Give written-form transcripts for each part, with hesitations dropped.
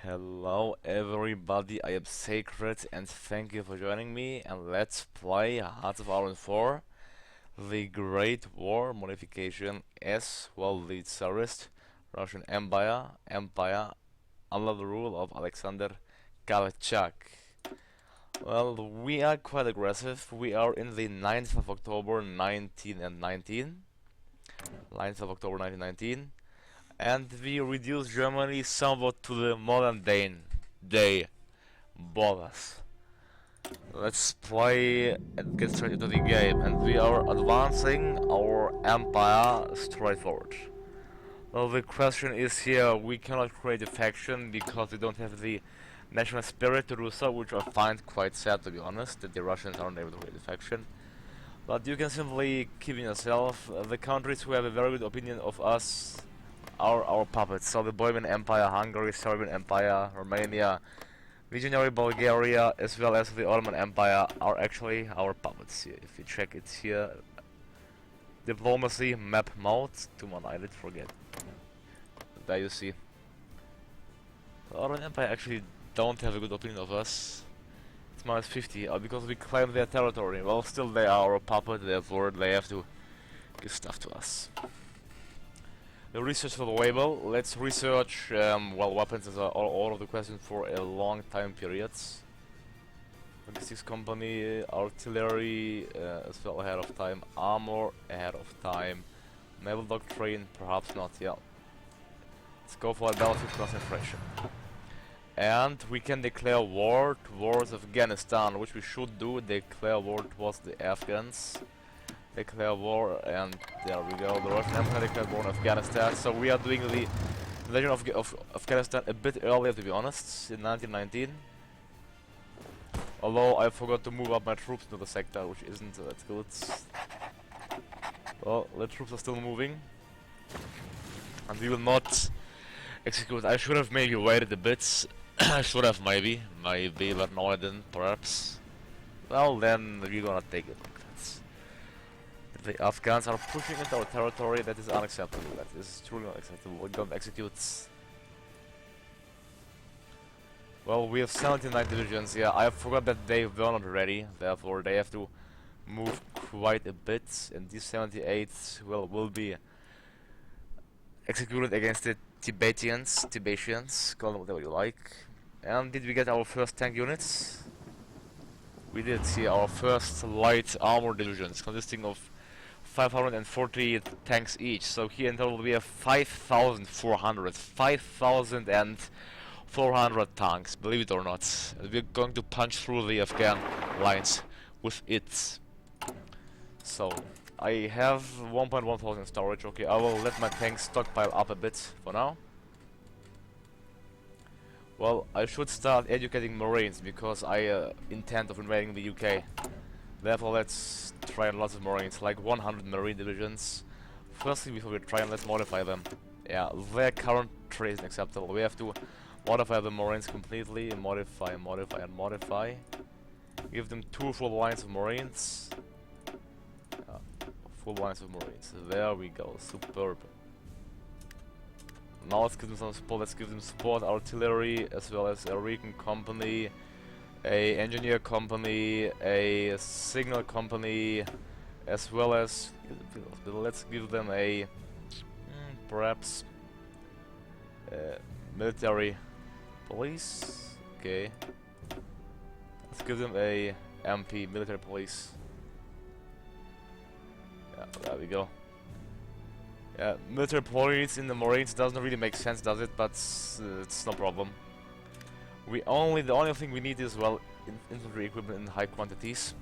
Hello everybody, I am Sacred and thank you for joining me, and let's play Hearts of Iron 4, the Great War modification as well the Tsarist Russian Empire under the rule of Alexander Galchak. Well, we are quite aggressive. We are in the 9th of October 1919. 9th of October 1919. And we reduce Germany somewhat to the modern day borders. Let's play and get straight into the game, and we are advancing our empire straight forward. Well, the question is here, we cannot create a faction because we don't have the national spirit to do so, which I find quite sad, to be honest, that the Russians aren't able to create a faction. But you can simply keep in yourself. The countries who have a very good opinion of us are our puppets. So the Bohemian Empire, Hungary, Serbian Empire, Romania, Legionary Bulgaria, as well as the Ottoman Empire are actually our puppets here. If you check it here, diplomacy map mode, I did forget. There you see. The Ottoman Empire actually don't have a good opinion of us. It's minus 50 because we claim their territory. Well, still they are our puppet, therefore they have to give stuff to us. The research for the label. Let's research, well, weapons is all of the question for a long time periods. Logistics company, artillery, as well ahead of time, armor ahead of time, naval doctrine, perhaps not, yeah. Let's go for a battlefield concentration. And we can declare war towards Afghanistan, which we should do, declare war towards the Afghans. Declare war, and there we go. The Russian Empire declared war on Afghanistan. So we are doing the invasion of Afghanistan a bit earlier, to be honest, in 1919. Although I forgot to move up my troops to the sector, which isn't that good. Well, the troops are still moving, and we will not execute. I should have maybe waited a bit. I should have maybe, but no, I didn't. Perhaps. Well, then we're gonna take it. The Afghans are pushing into our territory. That is unacceptable. That is truly unacceptable. We don't execute. Well, we have 79 divisions. Yeah, I forgot that they were not ready. Therefore, they have to move quite a bit. And these 78 will be executed against the Tibetians. Call them whatever you like. And did we get our first tank units? We did see our first light armor divisions consisting of 540 tanks each. So here in total we have 5,400 tanks, believe it or not. And we're going to punch through the Afghan lines with it. So I have 1.1 thousand storage. Okay, I will let my tanks stockpile up a bit for now. Well, I should start educating Marines because I intend of invading the UK. Therefore, let's train lots of Marines, like 100 Marine divisions. Firstly, before we train, let's modify them. Yeah, their current trade is acceptable. We have to modify the Marines completely, modify, and modify. Give them 2 full lines of Marines. Full lines of Marines. There we go, superb. Now let's give them some support. Let's give them support artillery, as well as a recon company, a engineer company, a signal company, as well as let's give them a perhaps military police. Okay, let's give them a MP, military police. Yeah, there we go. Yeah, military police in the Marines doesn't really make sense, does it? But it's no problem. The only thing we need is, well, infantry equipment in high quantities,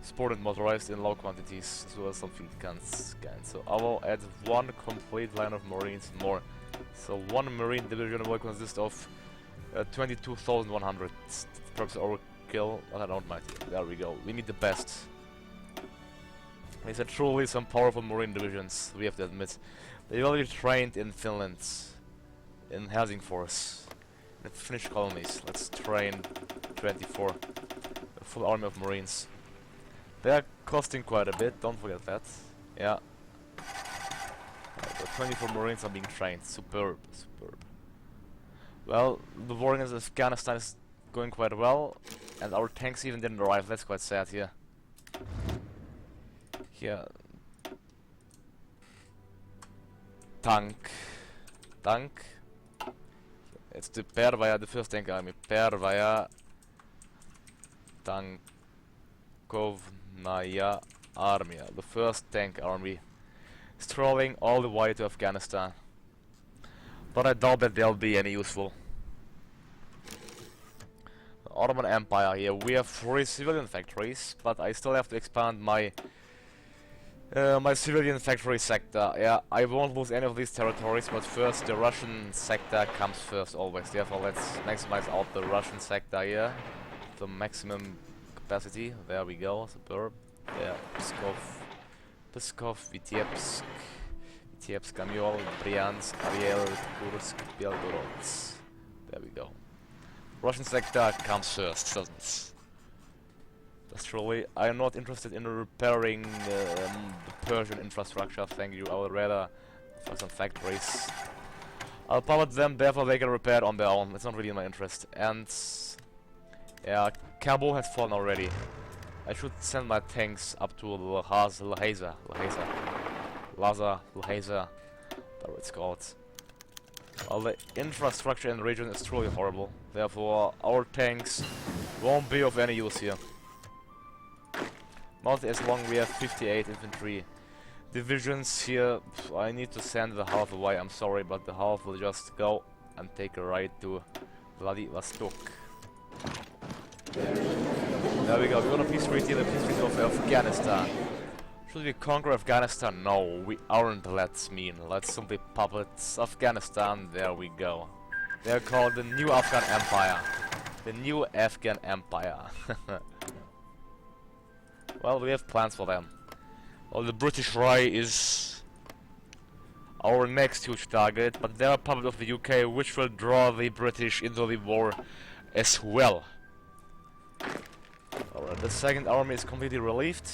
sport and motorized in low quantities, as well as some field guns. So I will add 1 complete line of Marines more. So 1 Marine division will consist of 22,100. Perhaps overkill, but I don't mind. There we go. We need the best. These are truly some powerful Marine divisions, we have to admit. They will be trained in Finland, in Helsingfors. The Finnish colonies. Let's train 24. A full army of Marines. They are costing quite a bit, don't forget that. Yeah. The 24 Marines are being trained. Superb, superb. Well, the war in Afghanistan is going quite well, and our tanks even didn't arrive. That's quite sad here. Here. Tank. It's the Pervaya, the first tank army. Pervaya Tankovnaya Armia, the first tank army, strolling all the way to Afghanistan. But I doubt that they'll be any useful. The Ottoman Empire here. We have 3 civilian factories, but I still have to expand my my civilian factory sector. Yeah, I won't lose any of these territories, but first the Russian sector comes first always. Therefore, let's maximize out the Russian sector here to maximum capacity. There we go, superb. Yeah, Pskov, Vitebsk, Amiol, Bryansk, Ariel, Kursk, Belgorod. There we go. Russian sector comes first, doesn't. That's truly. I am not interested in repairing the Persian infrastructure, thank you. I would rather find some factories. I'll power them, therefore they can repair it on their own. It's not really in my interest. And yeah, Kabul has fallen already. I should send my tanks up to Lhaza, whatever it's called. Well, the infrastructure in the region is truly horrible. Therefore, our tanks won't be of any use here. Not as long we have 58 infantry divisions here. I need to send the half away, I'm sorry, but the half will just go and take a ride to Vladivostok. There we go, we got a peace treaty, the peace treaty of Afghanistan. Should we conquer Afghanistan? No, we aren't, let's simply puppet Afghanistan. There we go. They're called the New Afghan Empire. The New Afghan Empire. Well, we have plans for them. Well, the British Raj is our next huge target, but they're a puppet of the UK, which will draw the British into the war as well. Alright, the second army is completely relieved.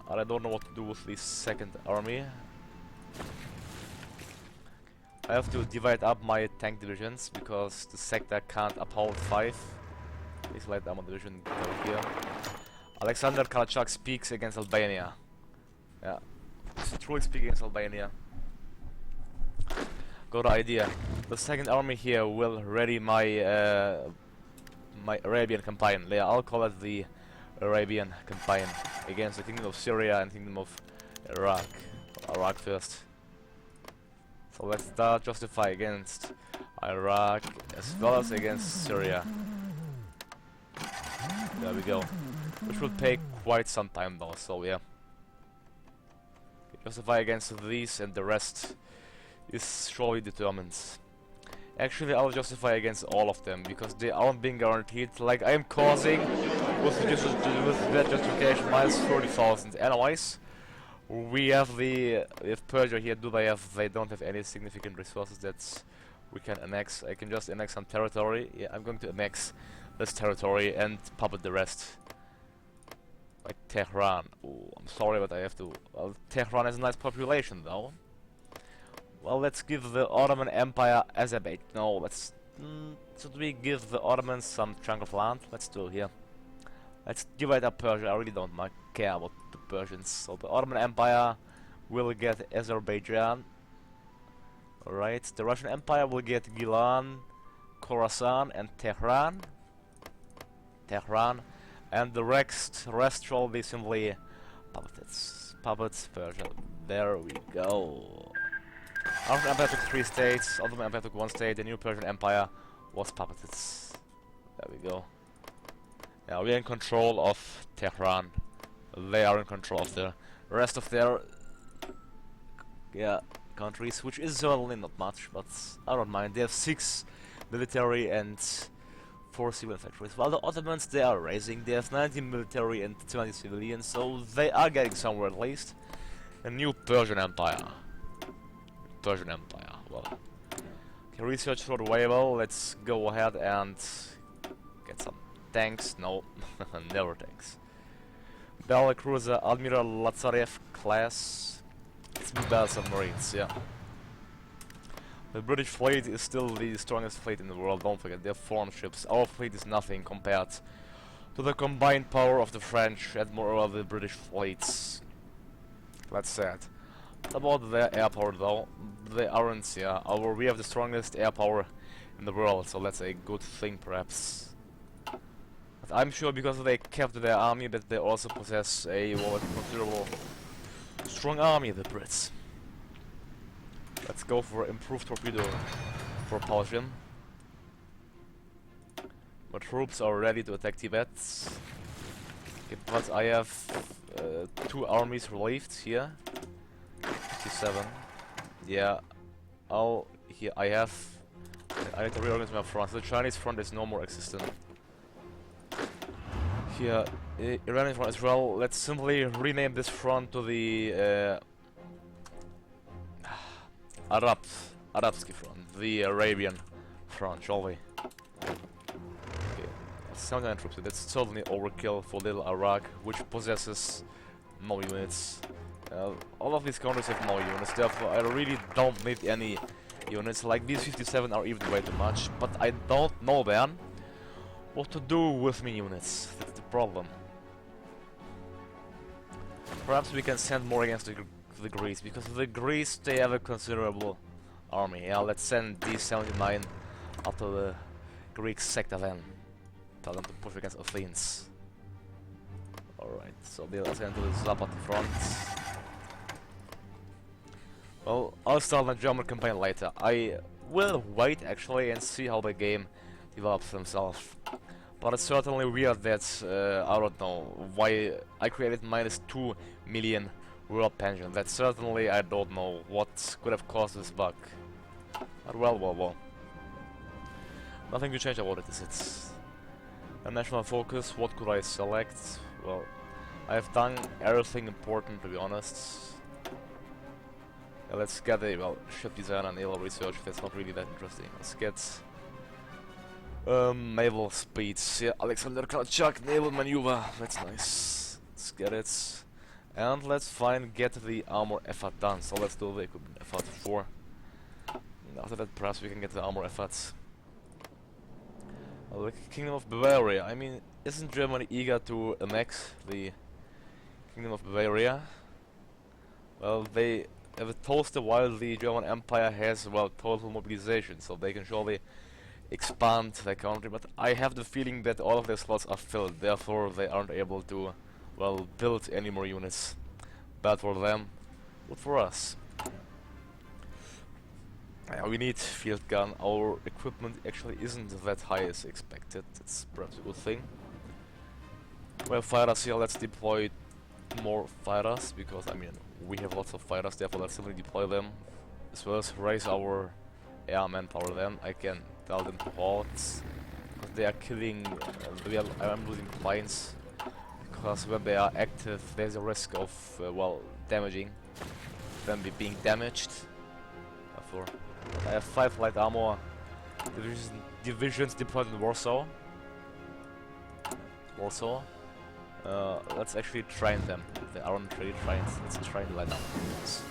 I don't know what to do with the second army. I have to divide up my tank divisions because the sector can't uphold 5. Please light armor division go here. Alexander Kalachak speaks against Albania. Yeah, truly speaking against Albania. Got an idea. The second army here will ready my my Arabian campaign. Yeah, I'll call it the Arabian campaign against the Kingdom of Syria and Kingdom of Iraq. Iraq first. So let's start justify against Iraq as well as against Syria. There we go. Which will take quite some time though, so yeah. Justify against these and the rest is surely determined. Actually, I'll justify against all of them because they aren't being guaranteed. Like I am causing with that justification minus 30,000. Anyways, we have Persia here. They don't have any significant resources that we can annex. I can just annex some territory. Yeah, I'm going to annex this territory and puppet the rest. Like Tehran. Oh, I'm sorry, but I have to. Well, Tehran has a nice population though. Well, let's give the Ottoman Empire Azerbaijan. No, let's. Should we give the Ottomans some chunk of land? Let's do it here. Let's divide up Persia. I really don't care about the Persians. So the Ottoman Empire will get Azerbaijan. Alright, the Russian Empire will get Gilan, Khorasan, and Tehran. And the rest shall be simply puppets Persia. There we go. Ottoman Empire took 3 states, Ottoman Empire took 1 state, the new Persian Empire was puppeted. There we go. Yeah, we're in control of Tehran. They are in control of the rest of their countries, which is certainly not much, but I don't mind. They have 6 military and 4 civilian factories. While the Ottomans, they are raising. They have 19 military and 20 civilians, so they are getting somewhere at least. A new Persian Empire. Well, okay, research for the waiver. Let's go ahead and get some tanks. No, never tanks. Battle cruiser Admiral Lazarev class. It's big battle submarines, yeah. The British fleet is still the strongest fleet in the world, don't forget, they're foreign ships. Our fleet is nothing compared to the combined power of the French and moreover the British fleets. That's sad. About their air power though, they aren't, yeah. We have the strongest air power in the world, so that's a good thing perhaps. But I'm sure because they kept their army that they also possess a considerable strong army, the Brits. Let's go for improved torpedo propulsion. My troops are ready to attack Tibet. Okay, but I have 2 armies relieved here. 57. Yeah. Oh, here I have. I need to reorganize my front. The Chinese front is no more existent. Here, Iranian front as well. Let's simply rename this front to the Arabski front, the Arabian front, shall we? Okay, 79 troops. That's certainly overkill for little Iraq, which possesses no units. All of these countries have no units, therefore I really don't need any units. Like these 57 are even way too much, but I don't know then what to do with me units. That's the problem. Perhaps we can send more against the Greece, because the Greece, they have a considerable army. Yeah, let's send D79 up to the Greek sector then. Tell them to push against Athens. Alright, so they'll send to the Zapati front. Well, I'll start the German campaign later. I will wait actually and see how the game develops themselves. But it's certainly weird that, I don't know, why I created -2 million world pension. That certainly, I don't know what could have caused this bug. But well. Nothing to change about it, is it? A national focus, what could I select? Well, I have done everything important, to be honest. Yeah, let's get a, ship design and naval research. That's not really that interesting. Let's get naval speeds. Yeah, Alexander Kolchak, naval maneuver. That's nice. Let's get it. And let's get the armor effort done. So let's do the equipment effort 4. And after that, perhaps we can get the armor efforts. The Kingdom of Bavaria. I mean, isn't Germany eager to annex the Kingdom of Bavaria? Well, they have a toaster while the German Empire has, total mobilization, so they can surely expand their country, but I have the feeling that all of their slots are filled, therefore they aren't able to, build any more units. Bad for them, good for us. Yeah, we need field gun. Our equipment actually isn't that high as expected. It's perhaps a good thing. Well, fighters here, let's deploy more fighters, because I mean we have lots of fighters, therefore let's simply deploy them, as well as raise our air manpower. Then I can tell them to halt, because they are killing, I'm losing planes, because when they are active there's a risk of, damaging them, being damaged. Therefore I have 5 light armor divisions deployed in Warsaw. Let's actually train them. They aren't really trained. Let's train light armor divisions.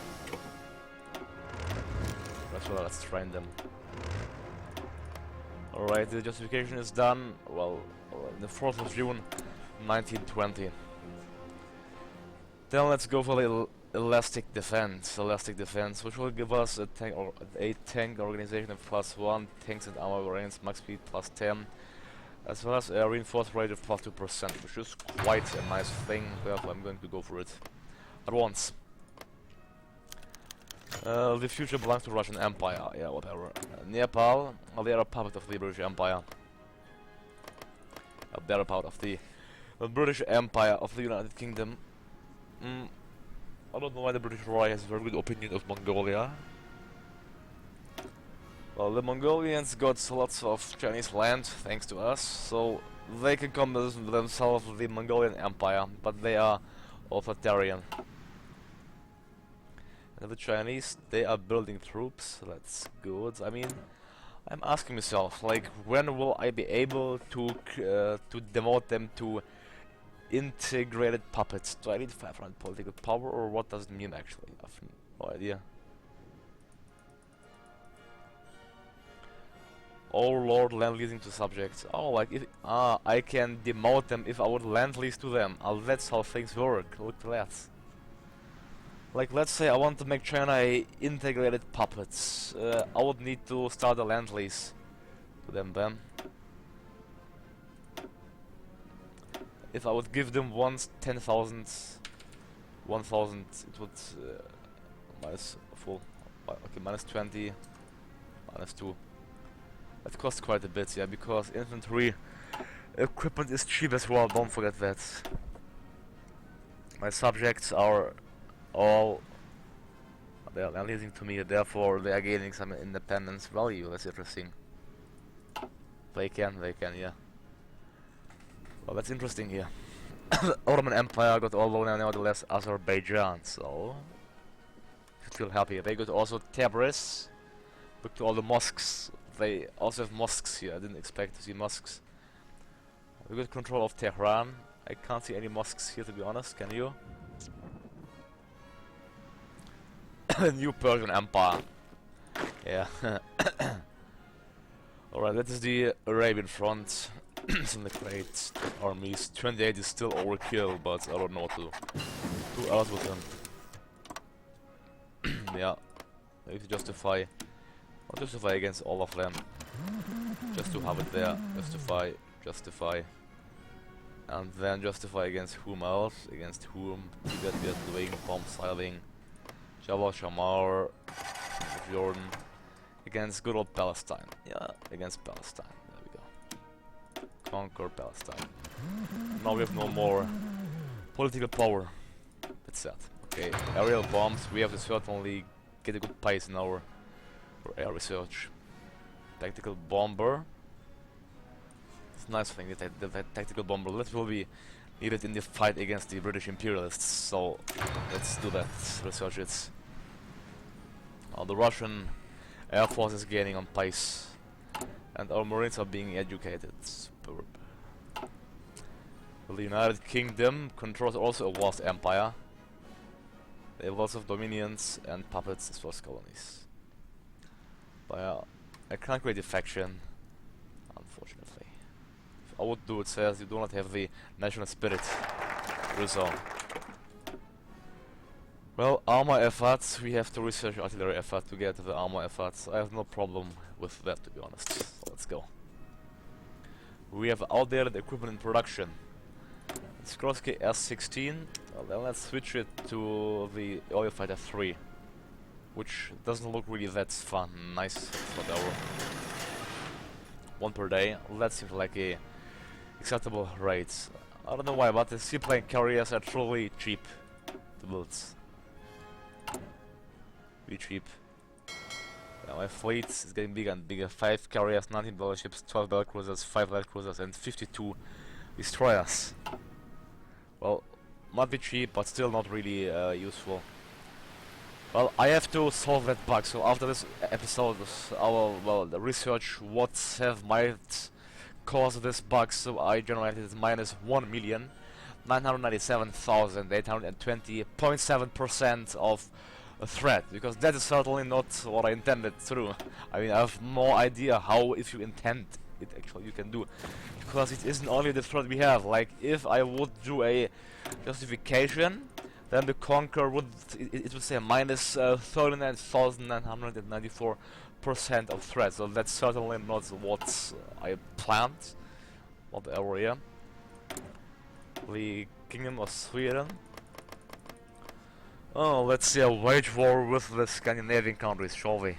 Let's train them. Alright, the justification is done. Well, the 4th of June 1920. Then let's go for the elastic defense, which will give us a tank organization of +1, tanks and armor variants max speed +10, as well as a reinforced rate of +2%, which is quite a nice thing. Therefore, I'm going to go for it at once. The future belongs to Russian Empire. Yeah, whatever. Nepal, they are a puppet of the British Empire. They are a part of the British Empire of the United Kingdom. I don't know why the British Royal has a very good opinion of Mongolia. Well, the Mongolians got lots of Chinese land, thanks to us, so they can call themselves the Mongolian Empire, but they are authoritarian. And the Chinese, they are building troops, that's good. I mean, I'm asking myself, like, when will I be able to demote them to integrated puppets? Do I need 500 political power, or what does it mean actually? I have no idea. overlord land leasing to subjects. Oh, like if I can demote them if I would land lease to them. That's how things work. Look at that. Like, let's say I want to make China a integrated puppets. I would need to start a land lease to them then. If I would give them once 10,000, 1,000, it would minus full. Okay, minus 20, minus 2. That costs quite a bit, yeah, because infantry equipment is cheap as well, don't forget that. My subjects are all, they are leasing to me, therefore they are gaining some independence value. That's interesting. They can, yeah. Well, that's interesting here. The Ottoman Empire got although nevertheless Azerbaijan, so feel happy. They got also Tabriz. Look to all the mosques. They also have mosques here. I didn't expect to see mosques. We got control of Tehran. I can't see any mosques here, to be honest. Can you? New Persian Empire. Yeah. Alright, that is the Arabian front. Some the great armies. 28 is still overkill, but I don't know what to do else with them. Yeah, I need to justify. Not justify against all of them. Just to have it there. Justify. And then justify against whom else? Against whom? Tibet we are doing bomb siling. Jabal Shamar, Jordan. Against good old Palestine. Yeah, against Palestine. There we go. Conquer Palestine. Now we have no more political power. That's sad. Okay, aerial bombs. We have to certainly get a good pace in our air research. Tactical bomber. It's a nice thing that the tactical bomber will be needed in the fight against the British imperialists. So let's do that. Research it. The Russian Air Force is gaining on pace, and our Marines are being educated. Superb. The United Kingdom controls also a vast empire. They have lots of dominions and puppets as well as colonies. But I can't create a faction, unfortunately. If I would do it, says you do not have the national spirit. Resolve. Well, armor efforts, we have to research artillery effort to get the armor efforts. I have no problem with that, to be honest. So let's go. We have outdated equipment in production. Sikorsky S-16. Well, then let's switch it to the Eurofighter 3, which doesn't look really that fun. Nice, whatever. One per day. That seems like a acceptable rate. I don't know why, but the seaplane carriers are truly cheap to build. Be cheap. My fleet is getting bigger and bigger. 5 carriers, 19 battleships, 12 battle cruisers, 5 light cruisers, and 52 destroyers. Well, might be cheap, but still not really useful. Well, I have to solve that bug. So after this episode, I will the research what might cause this bug. So I generated minus 1,997,820.7% of a threat, because that is certainly not what I intended to do. I mean, I have no idea how, if you intend it, actually you can do, because it isn't only the threat we have. Like, if I would do a justification, then the conquer would it would say minus 39,994% of threat. So that's certainly not what I planned. Whatever, yeah. The Kingdom of Sweden. Oh, let's see a wage war with the Scandinavian countries, shall we?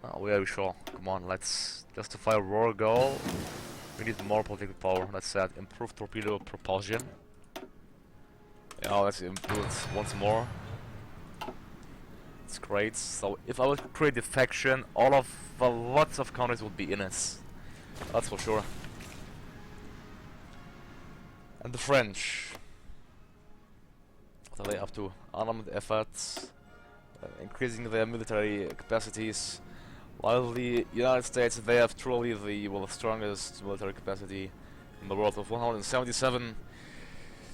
Oh, we are sure. Come on, let's justify a war goal. We need more political power. That's that. Improved torpedo propulsion. Yeah, let's improve it once more. It's great. So if I would create a faction, lots of countries would be in it. That's for sure. And the French. What are they up to? Armament efforts, increasing their military capacities, while the United States, they have truly the strongest military capacity in the world of 177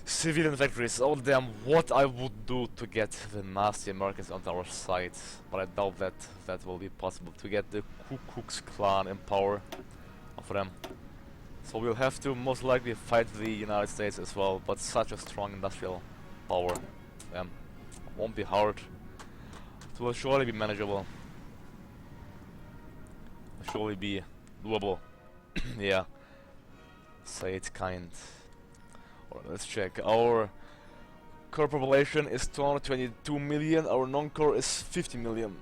Civilian victories. Oh damn, what I would do to get the nasty Americans on our side. But I doubt that that will be possible to get the Ku Klux Klan in power of them. So we'll have to most likely fight the United States as well, but such a strong industrial power. Won't be hard. It will surely be manageable. Surely be doable. Yeah. Say it kind. Alright, let's check. Our core population is 222 million, our non-core is 50 million.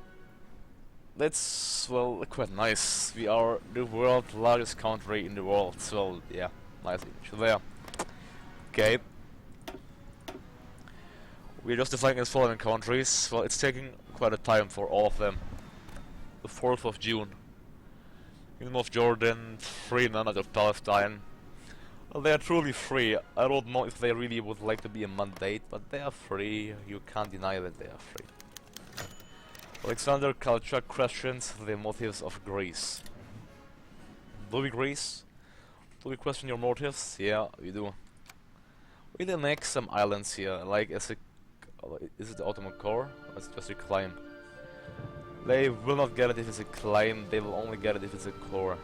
That's, well, quite nice. We are the world's largest country in the world, so yeah, nice image there. Okay. We're justifying as following countries. Well, it's taking quite a time for all of them. The 4th of June. Kingdom of Jordan, free none of Palestine. Well, they are truly free. I don't know if they really would like to be a mandate, but they are free. You can't deny that they are free. Alexander Kalchak questions the motives of Greece. Do we Greece? Do we question your motives? Yeah, we do. We'll annex some islands here, like as a... Is it the Ottoman core? Or is it just a claim? They will not get it if it's a claim, they will only get it if it's a core.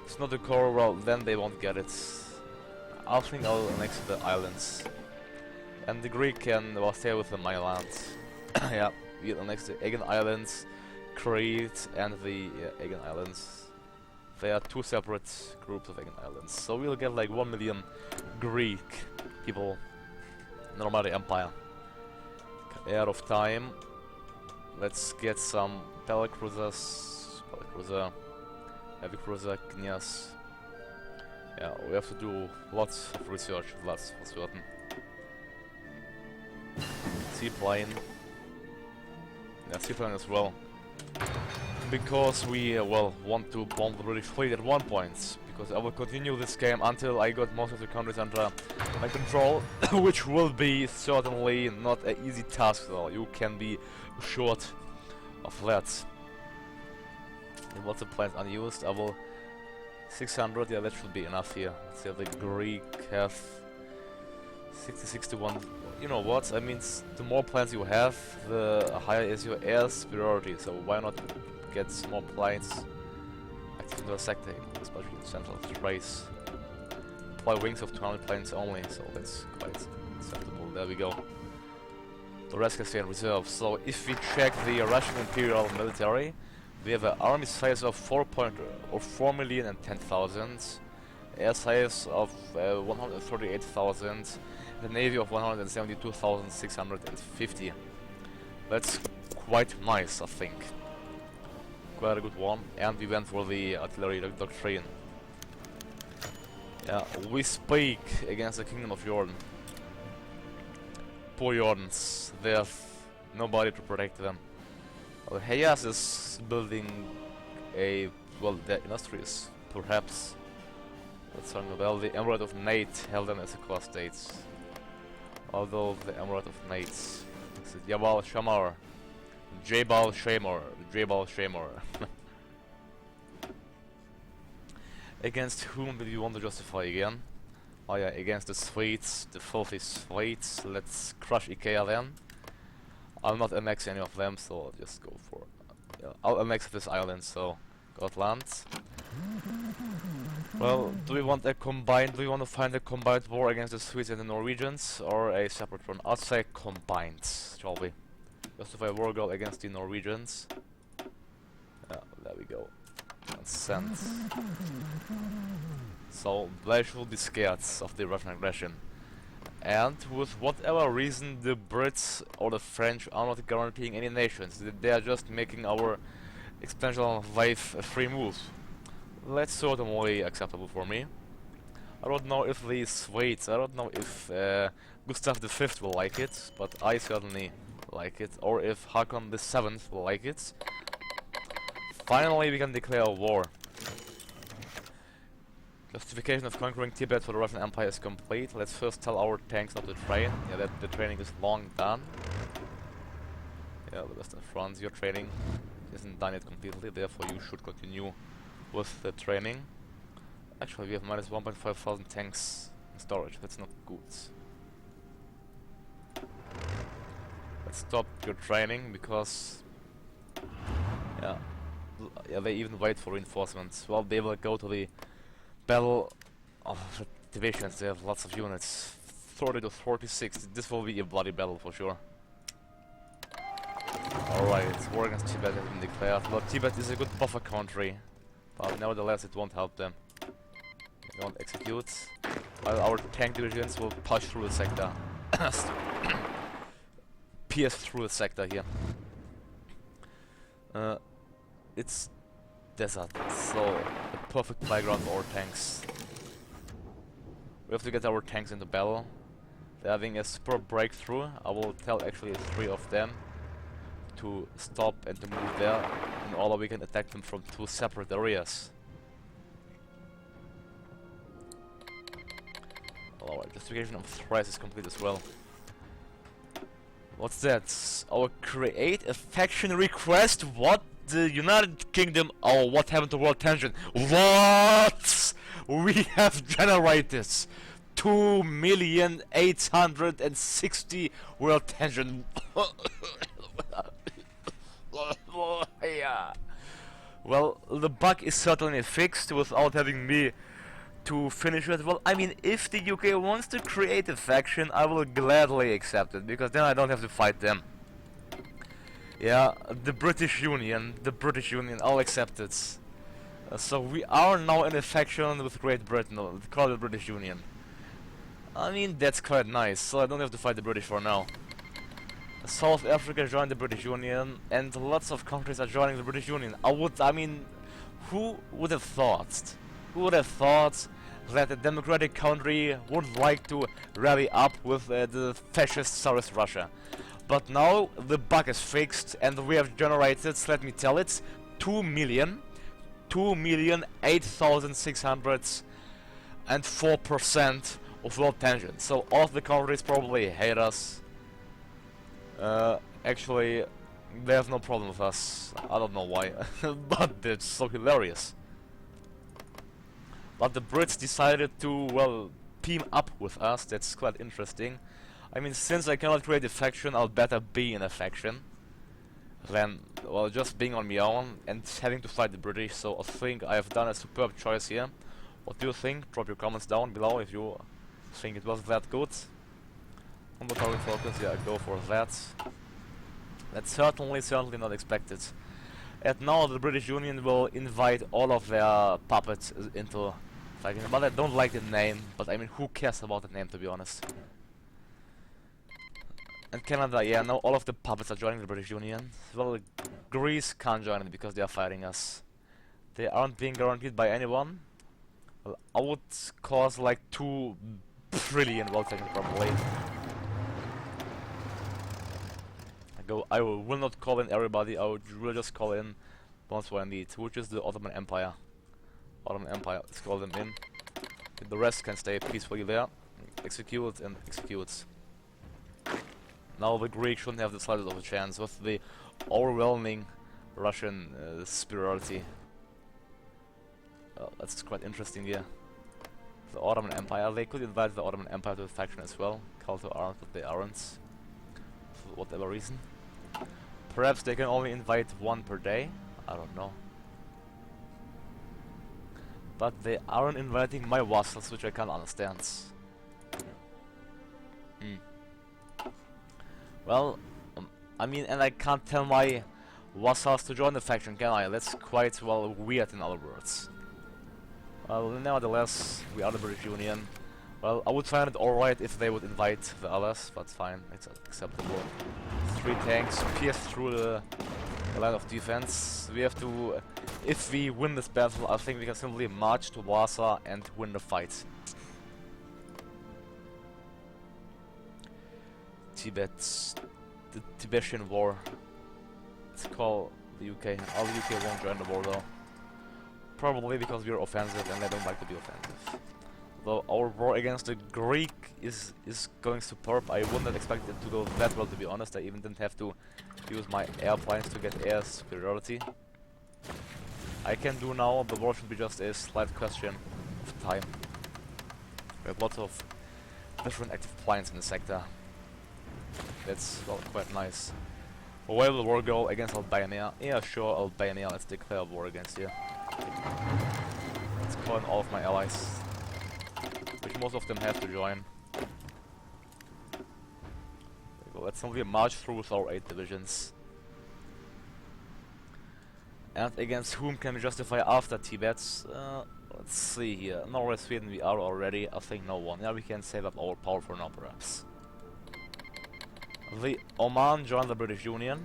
If it's not a core, well, then they won't get it. I think I'll annex the islands. And the Greek can, well, stay with the my land. Yeah, we'll annex the Aegean Islands, Crete, and the Aegean Islands. They are two separate groups of Aegean Islands. So we'll get like 1 million Greek people in the Roman Empire. Air of time. Let's get some Pellecruisers, Heavy Cruiser, Knias. Yeah, we have to do lots of research, lots for certain. Seaplane. Yeah, seaplane as well. Because we, well, want to bomb the British fleet at one point. Because I will continue this game until I got most of the countries under my control. Which will be certainly not an easy task though, you can be short of that. And what's the plans unused? I will 600, yeah, that should be enough here. Let's see if the Greek have 60, 61. You know what? I mean, the more planes you have, the higher is your air superiority. So why not get more planes active in the sector, especially in central space. Deploy wings of 200 planes only, so that's quite acceptable. There we go. The rest can stay in reserve. So if we check the Russian Imperial military, we have an army size of 4,010,000, air size of 138,000, the navy of 172,650. That's quite nice, I think. Quite a good one, and we went for the artillery doctrine. Yeah, we speak against the Kingdom of Jordan. Poor Jordans, they have nobody to protect them. Well, Hayas is building a, well, the industries, perhaps. That's ring a bell. The Emirate of Nate held them as a core states. Although the Emirate of Nate is Jabal Shamar. Jabal Shamar. Jabal Shamar. Against whom do you want to justify again? Oh yeah, against the Swedes, the filthy Swedes. Let's crush Ikea then. I'll not annex any of them, so I'll just go for... I'll annex this island, so... Gotland. Well, do we want a combined... Do we want to find a combined war against the Swedes and the Norwegians? Or a separate one? I'd say combined, shall we? Justify a war goal against the Norwegians. Yeah, there we go. And send. So, they should be scared of the Russian aggression. And with whatever reason the Brits or the French are not guaranteeing any nations, they are just making our expansion wave a free move. That's certainly acceptable for me. I don't know if the Swedes, I don't know if Gustav V will like it, but I certainly like it, or if Hakon VII will like it. Finally we can declare a war. Justification of conquering Tibet for the Russian Empire is complete. Let's first tell our tanks not to train. Yeah, that the training is long done. Yeah, the Western Front, your training isn't done yet completely, therefore you should continue with the training. Actually, we have minus 1.5 thousand tanks in storage, that's not good. stop your training because yeah, yeah, they even wait for reinforcements. Well, they will go to the battle of the divisions. They have lots of units, 30 to 46. This will be a bloody battle for sure. Alright, war against Tibet has been declared. Well, Tibet is a good buffer country, but nevertheless it won't help them. They won't execute, while our tank divisions will push through the sector. Pierce through the sector here. It's desert, so a perfect playground for our tanks. We have to get our tanks into battle. They're having a super breakthrough. I will tell actually 3 of them to stop and to move there, in order we can attack them from 2 separate areas. Alright, justification of threats is complete as well. What's that? Our create a faction request? What? The United Kingdom? Oh, what happened to world tension? What? We have generated 2,860,000 world tension. Yeah. Well, the bug is certainly fixed without having me to finish it. Well, I mean, if the UK wants to create a faction, I will gladly accept it, because then I don't have to fight them. Yeah, the British Union, I'll accept it. So we are now in a faction with Great Britain, called the British Union. I mean, that's quite nice, so I don't have to fight the British for now. South Africa joined the British Union, and lots of countries are joining the British Union. I mean, who would have thought? Who would have thought that a democratic country would like to rally up with the fascist Tsarist Russia? But now the bug is fixed, and we have generated, let me tell it, 2,008,604% of world tension. So all of the countries probably hate us. Actually, they have no problem with us. I don't know why, but it's so hilarious. But the Brits decided to, well, team up with us. That's quite interesting. I mean, since I cannot create a faction, I'll better be in a faction than, well, just being on my own and having to fight the British. So I think I have done a superb choice here. What do you think? Drop your comments down below if you think it was that good. Combatary focus, yeah, go for that. That's certainly not expected. And now the British Union will invite all of their puppets into fighting. But I don't like the name, but I mean, who cares about the name, to be honest? And Canada, yeah, now all of the puppets are joining the British Union. Well, Greece can't join it because they are fighting us. They aren't being guaranteed by anyone. Well, I would cause like 2 trillion world seconds probably. I will not call in everybody, I will just call in ones who I need, which is the Ottoman Empire. Let's call them in. The rest can stay peacefully there. Execute and execute. Now the Greeks shouldn't have the slightest of a chance with the overwhelming Russian superiority. That's quite interesting here. The Ottoman Empire, they could invite the Ottoman Empire to the faction as well. Call to arms, but they aren't. For whatever reason. Perhaps they can only invite 1 per day? I don't know. But they aren't inviting my vassals, which I can't understand. Well, I mean, and I can't tell my vassals to join the faction, can I? That's quite, well, weird in other words. Well, nevertheless, we are the British Union. Well, I would find it alright if they would invite the others, but fine, it's acceptable. 3 tanks pierce through the line of defense. We have to, if we win this battle, I think we can simply march to Warsaw and win the fight. Tibet, the Tibetan War. It's called the UK. All the UK won't join the war though. Probably because we are offensive and they don't like to be offensive. Though our war against the Greek is going superb. I wouldn't have expected it to go that well, to be honest. I even didn't have to use my airplanes to get air superiority. I can do now, the war should be just a slight question of time. We have lots of different active planes in the sector. That's, well, quite nice. Where will war go against Albania? Yeah, sure, Albania, let's declare war against you. Let's call in all of my allies, which most of them have to join. There we go. Let's simply march through with our 8 divisions. And against whom can we justify after Tibet? Let's see here. Norway, Sweden, we are already. I think no one. Yeah, we can save up our power for now, perhaps. The Oman joined the British Union.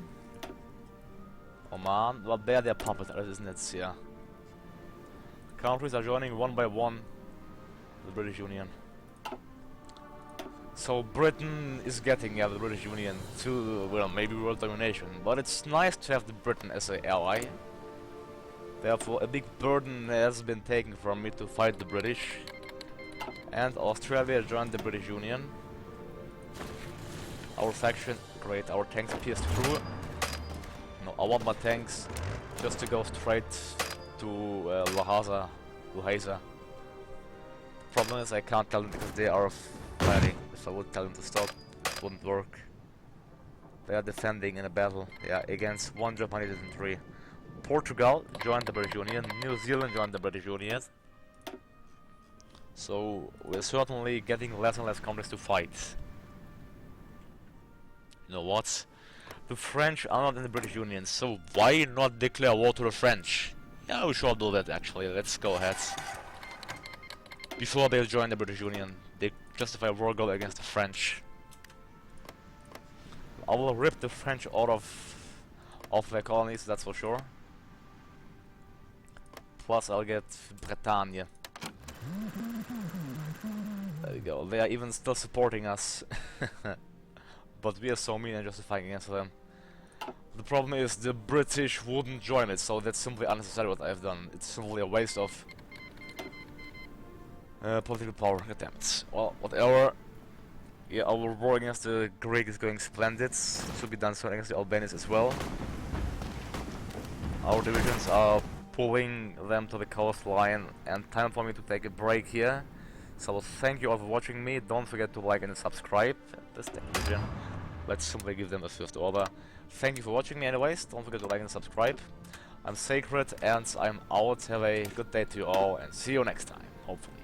Oman, well, they're puppeters, isn't it? Yeah. Countries are joining one by one the British Union. So Britain is getting the British Union to, well, maybe world domination, but it's nice to have the Britain as an ally. Therefore, a big burden has been taken from me to fight the British. And Australia joined the British Union. Our faction, great, our tanks pierced through. No, I want my tanks just to go straight to Lhasa. Problem is I can't tell them because they are fighting. If I would tell them to stop, it wouldn't work. They are defending in a battle, yeah, against one Japanese infantry. Portugal joined the British Union, New Zealand joined the British Union. So we're certainly getting less and less countries to fight. You know what? The French are not in the British Union, so why not declare war to the French? Yeah, we should do that actually. Let's go ahead. Before they join the British Union, they justify war goal against the French. I will rip the French out of their colonies, that's for sure. Plus I'll get Bretagne. There we go. They are even still supporting us. But we are so mean and justifying against them. The problem is the British wouldn't join it, so that's simply unnecessary what I've done. It's simply a waste of political power. God damn it. Well, whatever. Yeah, our war against the Greek is going splendid. It should be done soon against the Albanians as well. Our divisions are pulling them to the coastline, and time for me to take a break here. So thank you all for watching me. Don't forget to like and subscribe this division. Let's simply give them a first order. Thank you for watching me anyways. Don't forget to like and subscribe. I'm Sacred and I'm out. Have a good day to you all and see you next time, hopefully.